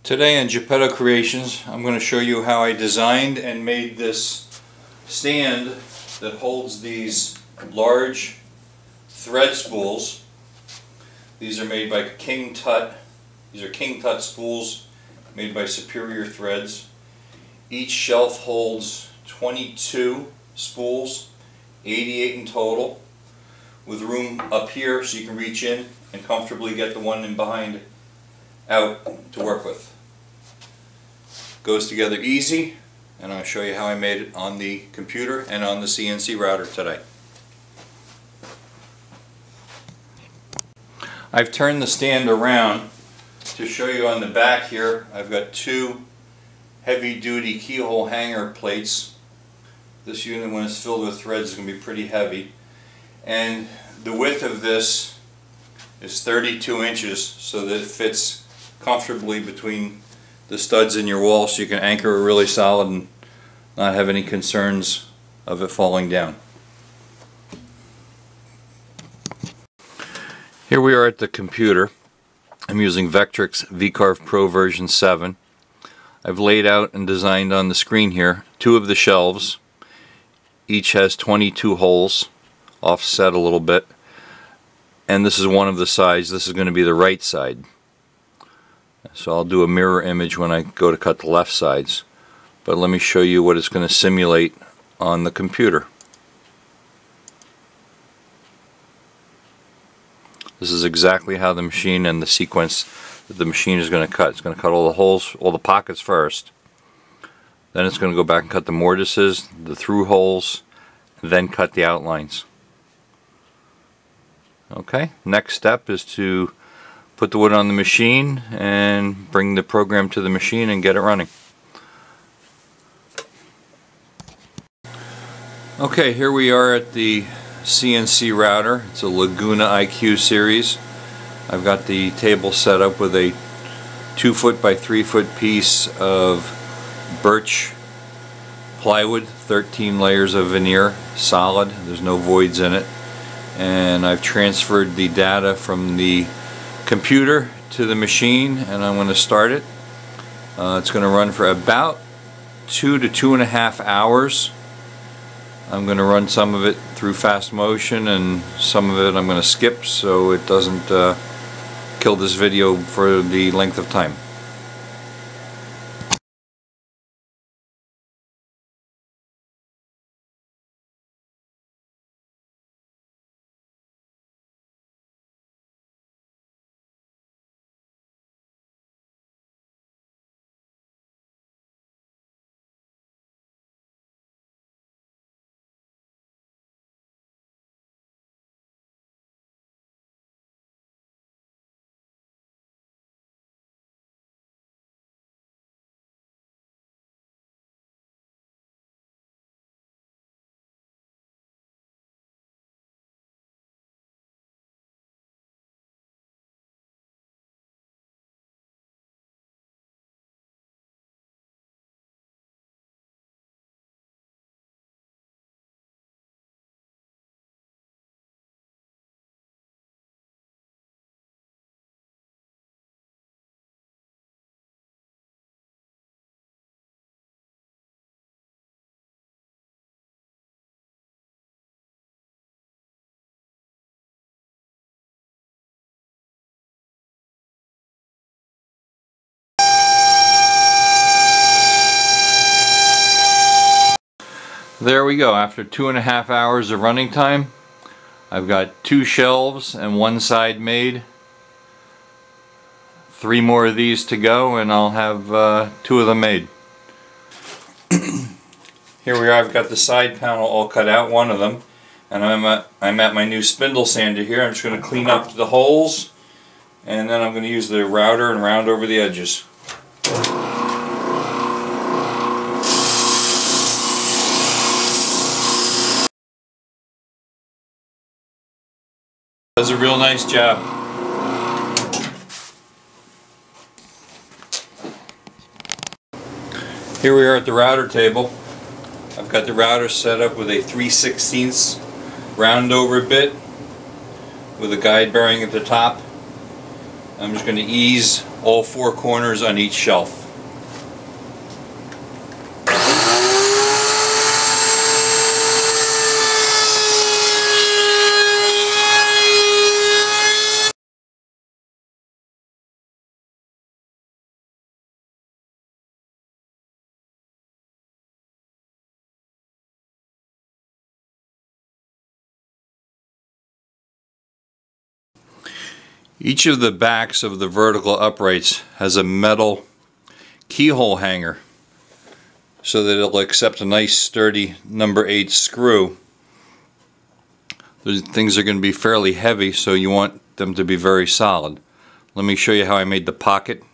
Today on Geppetto Creations, I'm going to show you how I designed and made this stand that holds these large thread spools. These are made by King Tut. These are King Tut Spools made by Superior Threads. Each shelf holds 22 spools, 88 in total, with room up here so you can reach in and comfortably get the one in behind out to work with. Goes together easy, and I'll show you how I made it on the computer and on the CNC router today. I've turned the stand around to show you on the back here. I've got two heavy-duty keyhole hanger plates. This unit, when it's filled with threads, is going to be pretty heavy. And the width of this is 32 inches so that it fits comfortably between the studs in your wall, so you can anchor it really solid and not have any concerns of it falling down. Here we are at the computer. I'm using Vectrix VCarve Pro version 7. I've laid out and designed on the screen here two of the shelves. Each has 22 holes, offset a little bit, and this is one of the sides. This is going to be the right side. So I'll do a mirror image when I go to cut the left sides. But let me show you what it's going to simulate on the computer. This is exactly how the machine and the sequence that the machine is going to cut. It's going to cut all the holes, all the pockets first. Then it's going to go back and cut the mortises, the through holes, and then cut the outlines. Okay, next step is to put the wood on the machine and bring the program to the machine and get it running. Okay, here we are at the CNC router. It's a Laguna IQ series. I've got the table set up with a 2 foot by 3 foot piece of birch plywood, 13 layers of veneer, solid. There's no voids in it. And I've transferred the data from the computer to the machine, and I'm going to start it. It's going to run for about 2 to 2.5 hours. I'm going to run some of it through fast motion and some of it I'm going to skip so it doesn't kill this video for the length of time. There we go. After 2.5 hours of running time, I've got 2 shelves and 1 side made. 3 more of these to go, and I'll have 2 of them made. Here we are. I've got the side panel all cut out, one of them, and I'm at my new spindle sander here. I'm just going to clean up the holes, and then I'm going to use the router and round over the edges. Does a real nice job. Here we are at the router table. I've got the router set up with a 3/16 round over bit with a guide bearing at the top. I'm just going to ease all four corners on each shelf. Each of the backs of the vertical uprights has a metal keyhole hanger so that it'll accept a nice sturdy number 8 screw. Those things are going to be fairly heavy, so you want them to be very solid. Let me show you how I made the pocket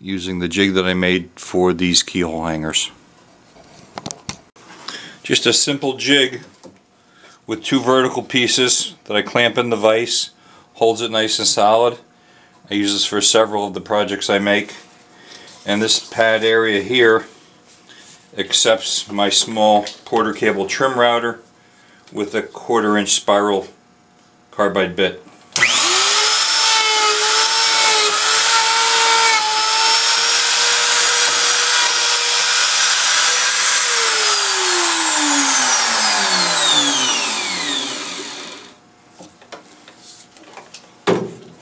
using the jig that I made for these keyhole hangers. Just a simple jig with 2 vertical pieces that I clamp in the vise. Holds it nice and solid. I use this for several of the projects I make. And this pad area here accepts my small Porter cable trim router with a 1/4 inch spiral carbide bit.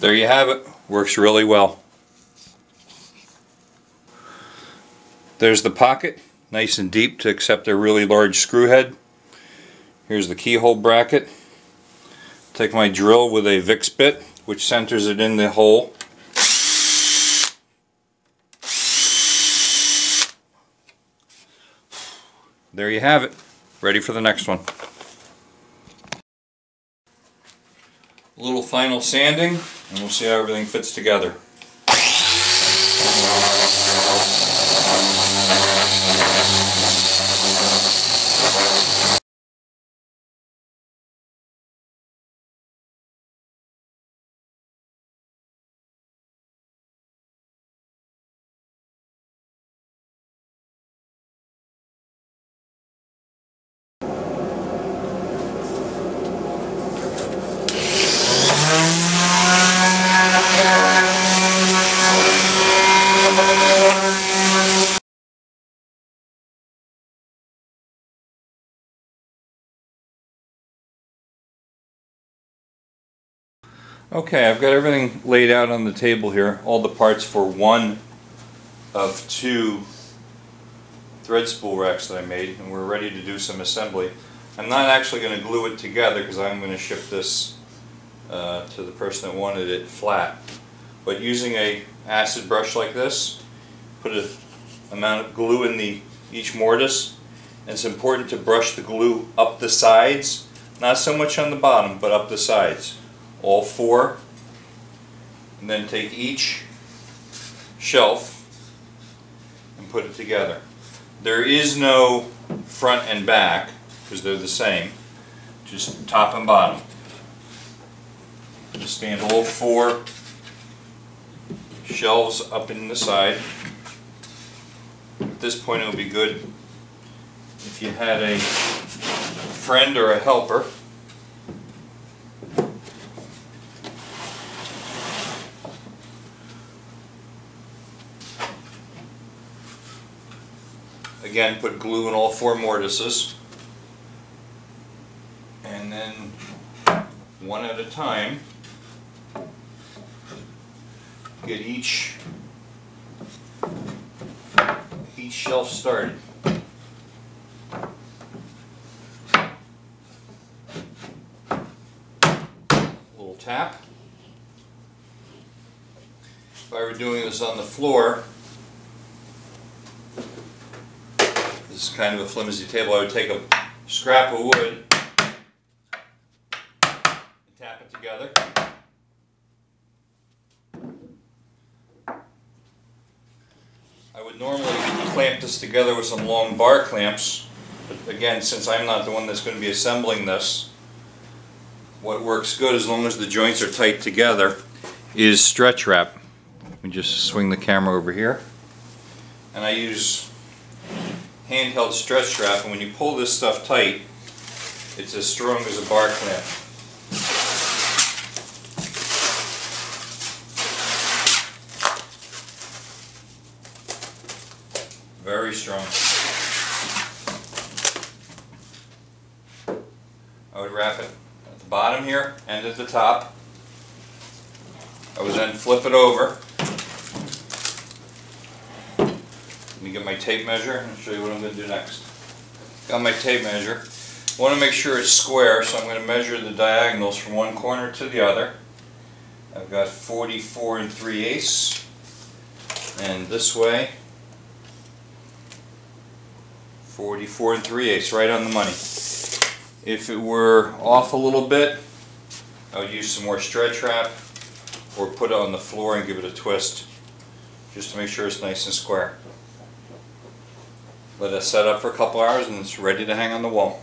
There you have it. Works really well. There's the pocket, nice and deep to accept a really large screw head. Here's the keyhole bracket. Take my drill with a Vicks bit, which centers it in the hole. There you have it. Ready for the next one. A little final sanding, and we'll see how everything fits together. Okay, I've got everything laid out on the table here, all the parts for one of 2 thread spool racks that I made, and we're ready to do some assembly. I'm not actually going to glue it together because I'm going to ship this to the person that wanted it flat. But using a acid brush like this, put an amount of glue in each mortise, and it's important to brush the glue up the sides, not so much on the bottom, but up the sides. All 4, and then take each shelf and put it together. There is no front and back because they're the same, just top and bottom. Just stand all 4 shelves up in the side. At this point it would be good if you had a friend or a helper. Again, put glue in all 4 mortises, and then one at a time get each shelf started. Little tap. If I were doing this on the floor, this is kind of a flimsy table, I would take a scrap of wood and tap it together. I would normally clamp this together with some long bar clamps, but again, since I'm not the one that's going to be assembling this, what works good as long as the joints are tight together is stretch wrap. Let me just swing the camera over here, and I use handheld stretch wrap, and when you pull this stuff tight, it's as strong as a bar clamp. very strong. I would wrap it at the bottom here and at the top. I would then flip it over. Let me get my tape measure and show you what I'm going to do next. Got my tape measure. I want to make sure it's square, so I'm going to measure the diagonals from one corner to the other. I've got 44 3/8, and this way 44 3/8, right on the money. If it were off a little bit, I would use some more stretch wrap or put it on the floor and give it a twist just to make sure it's nice and square. Let it set up for a couple hours and it's ready to hang on the wall.